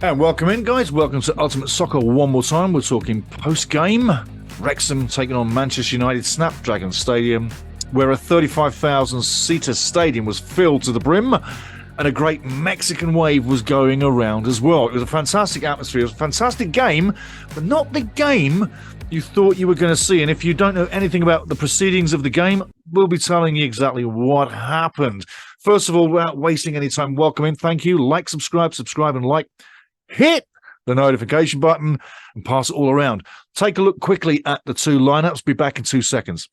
And welcome in, guys. Welcome to Ultimate Soccer one more time. We're talking post-game. Wrexham taking on Manchester United Snapdragon Stadium, where a 35,000-seater stadium was filled to the brim, and a great Mexican wave was going around as well. It was a fantastic atmosphere. It was a fantastic game, but not the game you thought you were going to see. And if you don't know anything about the proceedings of the game, we'll be telling you exactly what happened. First of all, without wasting any time, welcome in. Thank you. Like, subscribe, and like. Hit the notification button and pass it all around. Take a look quickly at the two lineups. Be back in 2 seconds.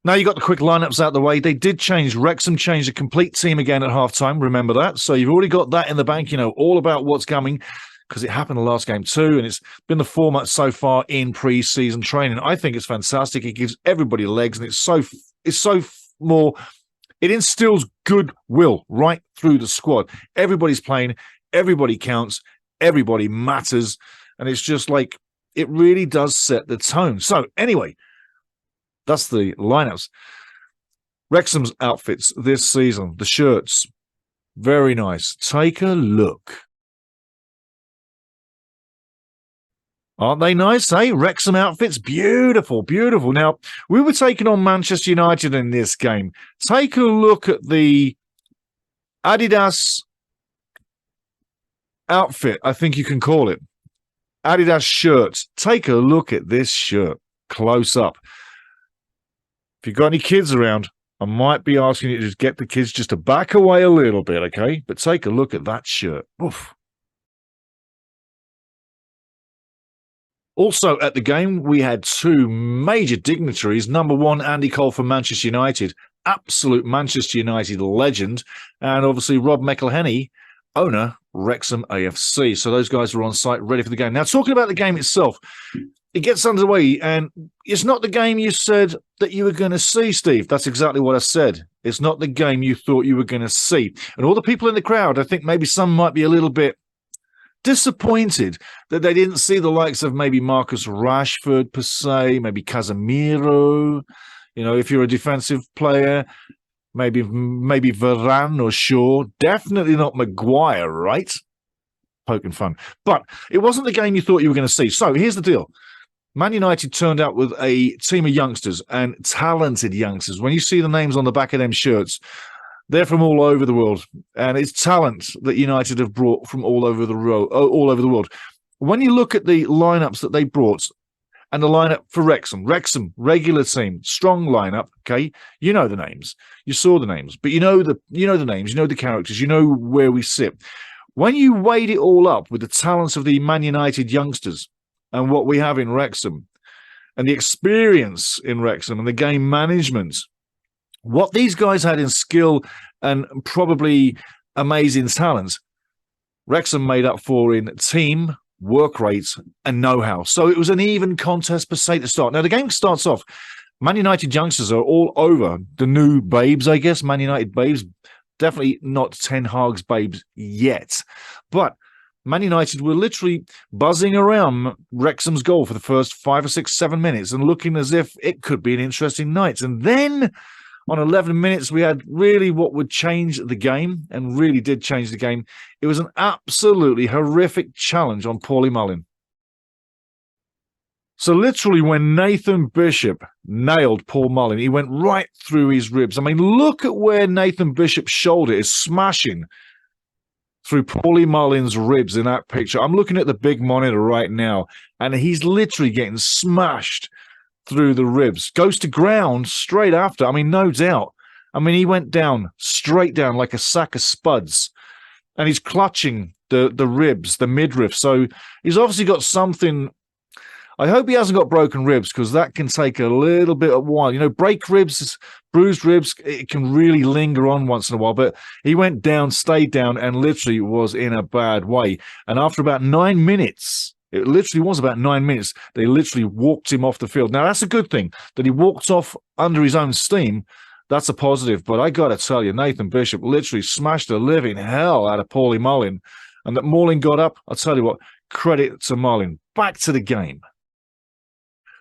Now you got the quick lineups out of the way. They did change. Wrexham changed the complete team again at halftime. Remember that. So you've already got that in the bank. You know all about what's coming because it happened the last game too, and it's been the format so far in pre-season training. I think it's fantastic. It gives everybody legs, and it's so more. It instills goodwill right through the squad. Everybody's playing, everybody counts, everybody matters, and it's just like it really does set the tone. So anyway, that's the lineups. Wrexham's outfits this season, the shirts, very nice. Take a look. Aren't they nice, eh? Wrexham outfits, beautiful, beautiful. Now, we were taking on Manchester United in this game. Take a look at the Adidas outfit, I think you can call it. Adidas shirts. Take a look at this shirt close up. If you've got any kids around, I might be asking you to get the kids just to back away a little bit, okay? But take a look at that shirt. Oof. Also at the game, we had two major dignitaries. Number one, Andy Cole from Manchester United, absolute Manchester United legend. And obviously Rob McElhenney, owner, Wrexham AFC. So those guys are on site, ready for the game. Now, talking about the game itself, it gets underway, and it's not the game you said that you were going to see, Steve. That's exactly what I said. It's not the game you thought you were going to see. And all the people in the crowd, I think maybe some might be a little bit disappointed that they didn't see the likes of maybe Marcus Rashford per se, maybe Casemiro. You know, if you're a defensive player, maybe Varane or Shaw. Definitely not Maguire, right? Poking fun. But it wasn't the game you thought you were going to see. So here's the deal. Man United turned out with a team of youngsters and talented youngsters. When you see the names on the back of them shirts, they're from all over the world, and it's talent that United have brought from all over the world. When you look at the lineups that they brought and the lineup for Wrexham, regular team, strong lineup. Okay, you know the names, you saw the names, but you know the names, you know the characters, you know where we sit. When you weighed it all up with the talents of the Man United youngsters and what we have in Wrexham, and the experience in Wrexham and the game management. What these guys had in skill and probably amazing talent, Wrexham made up for in team, work rates, and know-how. So it was an even contest per se to start. Now, the game starts off. Man United youngsters are all over the new babes, I guess. Man United babes. Definitely not Ten Hag's babes yet. But Man United were literally buzzing around Wrexham's goal for the first 5 or 6, 7 minutes and looking as if it could be an interesting night. And then on 11 minutes, we had really what would change the game, and really did change the game. It was an absolutely horrific challenge on Paulie Mullin. So literally when Nathan Bishop nailed Paul Mullin, he went right through his ribs. I mean, look at where Nathan Bishop's shoulder is smashing through Paulie Mullin's ribs in that picture. I'm looking at the big monitor right now, and he's literally getting smashed through the ribs. Goes to ground straight after. I mean, no doubt. I mean, he went down, straight down like a sack of spuds. And he's clutching the ribs, the midriff. So he's obviously got something. I hope he hasn't got broken ribs, because that can take a little bit of a while. You know, break ribs, bruised ribs, it can really linger on once in a while. But he went down, stayed down, and literally was in a bad way. And after about 9 minutes, it literally was about 9 minutes, they literally walked him off the field. Now, that's a good thing, that he walked off under his own steam. That's a positive. But I got to tell you, Nathan Bishop literally smashed the living hell out of Paulie Mullin. And that Mullin got up, I'll tell you what, credit to Mullin. Back to the game.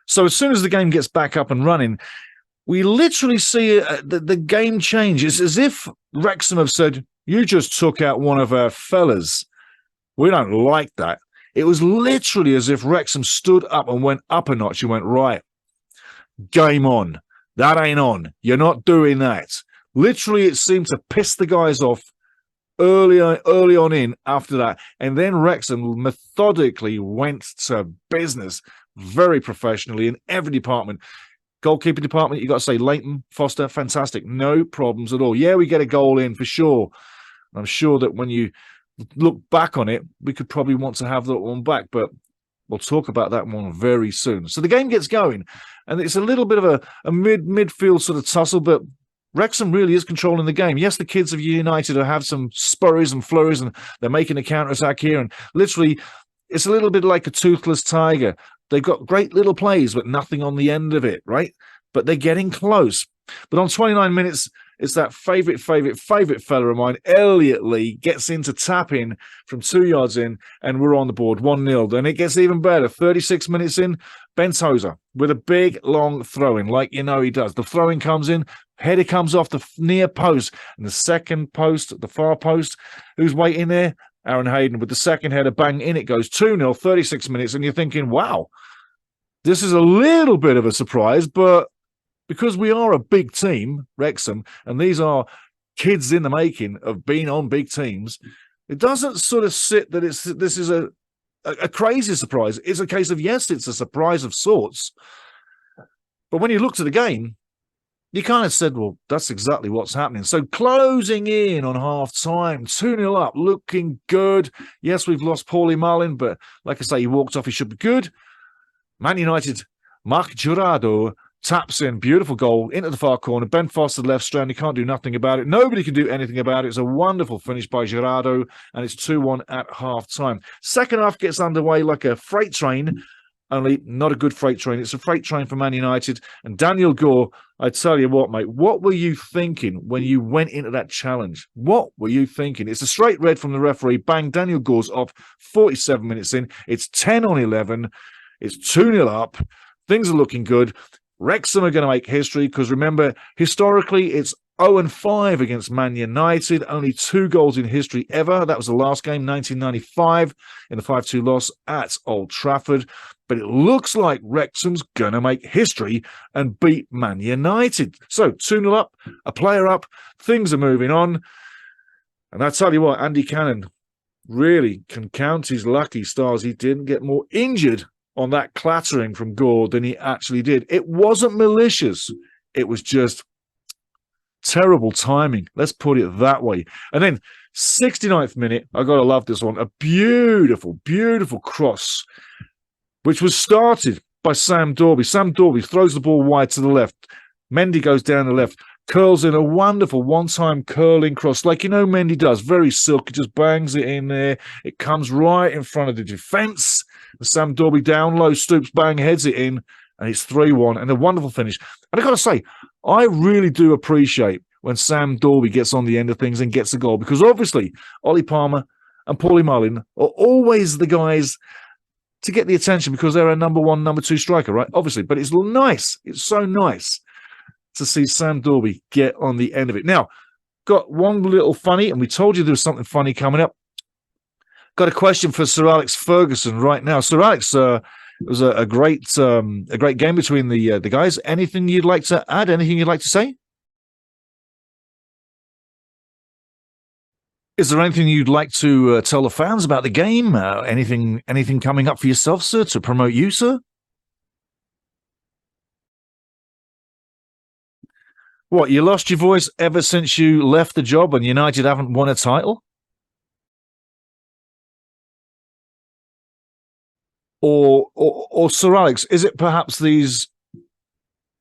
So as soon as the game gets back up and running, we literally see the game change. It's as if Wrexham have said, you just took out one of our fellas. We don't like that. It was literally as if Wrexham stood up and went up a notch and went, right, game on. That ain't on. You're not doing that. Literally, it seemed to piss the guys off early on in after that. And then Wrexham methodically went to business very professionally in every department. Goalkeeping department, you got to say Leighton, Foster, fantastic. No problems at all. Yeah, we get a goal in for sure. I'm sure that when you look back on it, we could probably want to have that one back, but we'll talk about that one very soon. So the game gets going, and it's a little bit of a midfield sort of tussle, but Wrexham really is controlling the game. Yes, the kids of United have some spurries and flurries, and they're making a counter-attack here, and literally it's a little bit like a toothless tiger. They've got great little plays, but nothing on the end of it, right? But they're getting close. But on 29 minutes, it's that favourite fella of mine, Elliot Lee, gets in to tap in from 2 yards in, and we're on the board, 1-0. Then it gets even better. 36 minutes in, Ben Tozer with a big, long throw-in, like you know he does. The throw-in comes in, header comes off the near post, and the second post, the far post, who's waiting there? Aaron Hayden with the second header, bang, in it goes, 2-0, 36 minutes, and you're thinking, wow, this is a little bit of a surprise, but because we are a big team, Wrexham, and these are kids in the making of being on big teams, it doesn't sort of sit that this is a crazy surprise. It's a case of, yes, it's a surprise of sorts, but when you look to the game, you kind of said, well, that's exactly what's happening. So closing in on half-time, 2-0 up, looking good. Yes, we've lost Paulie Mullin, but like I say, he walked off, he should be good. Man United, Mark Jurado taps in, beautiful goal into the far corner. Ben Foster left strand, he can't do nothing about it. Nobody can do anything about it. It's a wonderful finish by Jurado, and it's 2-1 at half-time. Second half gets underway like a freight train, only not a good freight train. It's a freight train for Man United. And Daniel Gore, I tell you what, mate, what were you thinking when you went into that challenge? What were you thinking? It's a straight red from the referee. Bang, Daniel Gore's off 47 minutes in. It's 10-11. It's 2-0 up. Things are looking good. Wrexham are going to make history because, remember, historically, it's 0-5 against Man United. Only 2 goals in history ever. That was the last game, 1995, in the 5-2 loss at Old Trafford. But it looks like Wrexham's going to make history and beat Man United. So 2-0 up, a player up, things are moving on. And I tell you what, Andy Cannon really can count his lucky stars. He didn't get more injured on that clattering from Gore than he actually did. It wasn't malicious. It was just terrible timing. Let's put it that way. And then 69th minute, I got to love this one, a beautiful, beautiful cross, which was started by Sam Dorby. Sam Dorby throws the ball wide to the left. Mendy goes down the left, curls in a wonderful one-time curling cross, like you know Mendy does, very silky, just bangs it in there. It comes right in front of the defence. Sam Dorby down low, stoops, bang, heads it in, and it's 3-1, and a wonderful finish. And I got to say, I really do appreciate when Sam Dorby gets on the end of things and gets a goal, because obviously Ollie Palmer and Paulie Mullin are always the guys to get the attention because they're a number 1, number 2 striker, right? Obviously, but it's nice. It's so nice to see Sam Dorby get on the end of it. Now, got one little funny, and we told you there was something funny coming up. Got a question for Sir Alex Ferguson right now. Sir Alex, it was a great game between the guys. Anything you'd like to add? Anything you'd like to say? Is there anything you'd like to tell the fans about the game? Anything coming up for yourself, sir, to promote you, sir? What, you lost your voice ever since you left the job and United haven't won a title? Or Sir Alex, is it perhaps these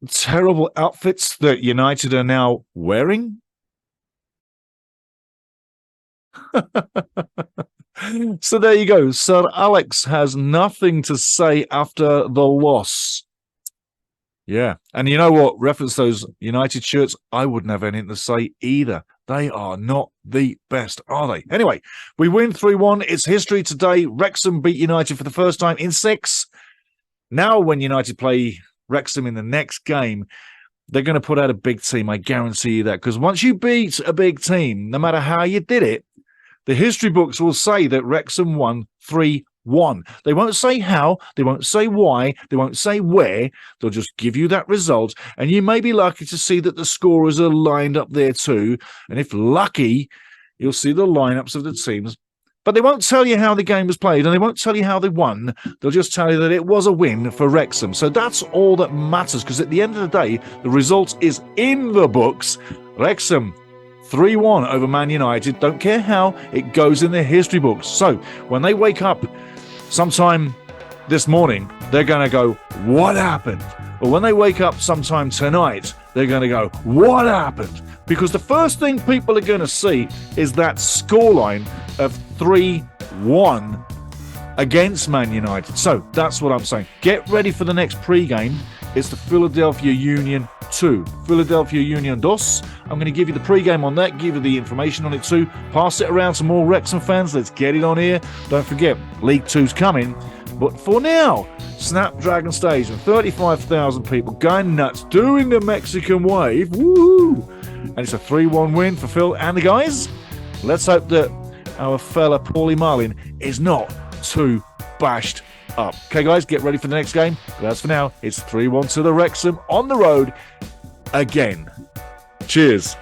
terrible outfits that United are now wearing? So there you go. Sir Alex has nothing to say after the loss. Yeah. And you know what? Reference those United shirts, I wouldn't have anything to say either. They are not the best, are they? Anyway, we win 3-1. It's history today. Wrexham beat United for the first time in 6. Now when United play Wrexham in the next game, they're going to put out a big team. I guarantee you that. Because once you beat a big team, no matter how you did it, the history books will say that Wrexham won 3-1. They won't say how, they won't say why, they won't say where. They'll just give you that result. And you may be lucky to see that the scorers are lined up there too. And if lucky, you'll see the lineups of the teams. But they won't tell you how the game was played, and they won't tell you how they won. They'll just tell you that it was a win for Wrexham. So that's all that matters, because at the end of the day, the result is in the books. Wrexham 3-1 over Man United. Don't care how, it goes in the history books. So when they wake up sometime this morning, they're going to go, what happened? Or when they wake up sometime tonight, they're going to go, what happened? Because the first thing people are going to see is that scoreline of 3-1 against Man United. So that's what I'm saying. Get ready for the next pre-game. It's the Philadelphia Union 2. Philadelphia Union 2. I'm going to give you the pre-game on that, give you the information on it too. Pass it around to more Wrexham fans. Let's get it on here. Don't forget, League 2's coming. But for now, Snapdragon Station, 35,000 people going nuts, doing the Mexican wave. Woo! And it's a 3-1 win for Phil and the guys. Let's hope that our fella Paulie Mullin is not too bashed up. Okay, guys, get ready for the next game. But as for now, it's 3-1 to the Wrexham on the road again. Cheers.